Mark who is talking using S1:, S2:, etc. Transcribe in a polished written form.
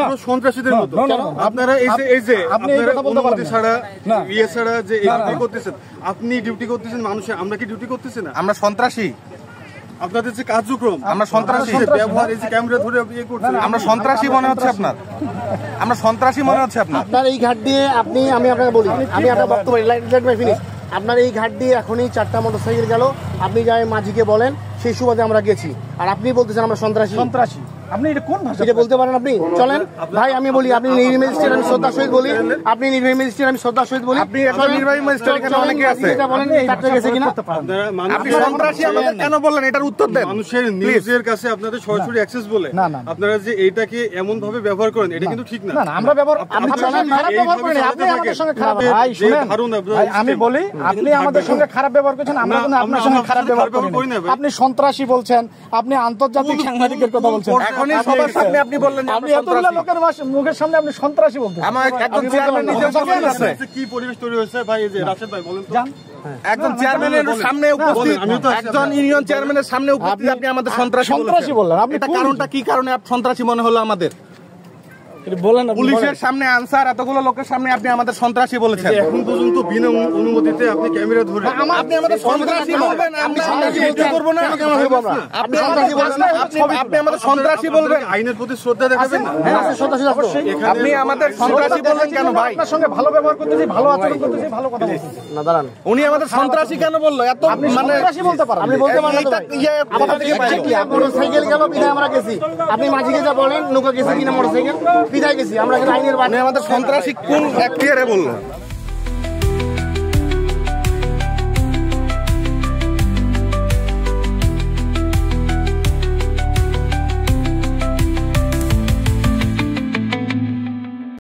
S1: পুরো সন্ত্রাসীদের মতো। আপনারা এই যে অনুমতি ছাড়া ইয়ে ছাড়া যে ডিউটি করতেছেন, আপনি ডিউটি করতেছেন মানুষের, আমরা কি ডিউটি করতেছি না?
S2: আমরা সন্ত্রাসী?
S1: আপনাদের যে কার্যক্রম,
S2: আমরা সন্ত্রাসী
S1: ব্যবহার, এই যে ক্যামেরা ধরে ইয়ে করছেন,
S2: আমরা সন্ত্রাসী মনে হচ্ছে আপনার? আমরা সন্ত্রাসী মনে হচ্ছে আপনার?
S3: আপনার এই ঘাট দিয়ে আমি আপনাকে বলি, আমি আপনার বক্তব্য ফিনিশ। আপনার এই ঘাট দিয়ে এখনই 4টা মোটরসাইকেল গেল, আপনি যাই মাঝিকে বলেন, সেই সুবাদে আমরা গেছি। আর আপনি বলতেছেন আমরা সন্ত্রাসী।
S4: আপনি এটা কোন ভাষা
S3: এটা বলতে পারেন আপনি? চলেন ভাই, আমি বলি, আপনি নির্বাহী ম্যাজিস্ট্রেট, আমি শ্রদ্ধার সহিত বলি, আপনি নির্বাহী ম্যাজিস্ট্রেট, আমি শ্রদ্ধার সহিত বলি।
S2: আপনি একটা নির্বাহী ম্যাজিস্ট্রেট, এখানে অনেকে আছে,
S3: এটা বলেন কাটতে গেছে কিনা।
S2: আপনি সন্ত্রাসী আমাদের কেন বললেন? এটার উত্তর দেন।
S1: মানুষের নিউজের কাছে আপনাদের সরাসরি অ্যাক্সেস বলে আপনারা যে এইটাকে এমন ভাবে ব্যবহার করেন, এটা কিন্তু ঠিক না।
S4: না, আমরা ব্যবহার, আপনি খারাপ ব্যবহার করেন, আপনি আমাদের সঙ্গে খারাপ। ভাই শুনেন, আমি বলি, আপনি আমাদের সঙ্গে খারাপ ব্যবহার করছেন, আমরা কিন্তু আপনার সঙ্গে খারাপ ব্যবহার করি না। আপনি সন্ত্রাসী বলছেন, আপনি আন্তর্জাতিক সাংবাদিকের কথা বলছেন,
S2: এখনই সবার সামনে আপনি বললেন
S4: আপনি এতগুলো লোকের মুখের সামনে আপনি সন্ত্রাসী বলতেছেন।
S2: আমার একজন চেয়ারম্যান নিজে বলেন আছে
S1: কি পরিবেশ তৈরি হয়েছে ভাই, এই যে রাশেদ ভাই বলেন তো।
S2: একজন চেয়ারম্যানের সামনে উপস্থিত, একজন ইউনিয়ন চেয়ারম্যানের সামনে উপস্থিত আপনি আমাদের সন্ত্রাসী বললেন। আপনি কারণটা কি কারণে সন্ত্রাসী মনে হলো আমাদের? পুলিশের সামনে আনসার, এতগুলো লোকের সামনে আপনি আমাদের সন্ত্রাসী বলেছেন।
S1: এখন পর্যন্ত বিনা অনুমতিতে আপনি ক্যামেরা ধরে
S2: আপনি আমাদের সন্ত্রাসী বলবেন, আপনি সন্ত্রাসী বলতে করব না, আপনি সন্ত্রাসী বলছেন, আপনি আমাদের সন্ত্রাসী বলবেন।
S1: আইনের প্রতি শ্রদ্ধা দেখাবেন না?
S2: আপনি আমাদের সন্ত্রাসী বললেন কেন ভাই?
S4: আপনার সঙ্গে ভালো ব্যবহার করতেছি, ভালো আচরণ করতেছি, ভালো কথা বলতেছি
S3: না। দাঁড়ান,
S2: উনি আমাদের সন্ত্রাসী কেন বললো? এত মানে
S4: সন্ত্রাসী বলতে পারেন?
S3: আপনি বলতে পারেন না। মোটরসাইকেল গেল বিধায় আমরা গেছি, আপনি মাঝিকে যা বলেন নৌকা গেছে কিনা মোটরসাইকেল বিধায় গেছি আমরা, আইনের
S2: আমাদের সন্ত্রাসী কোন এখতিয়ারে বললো?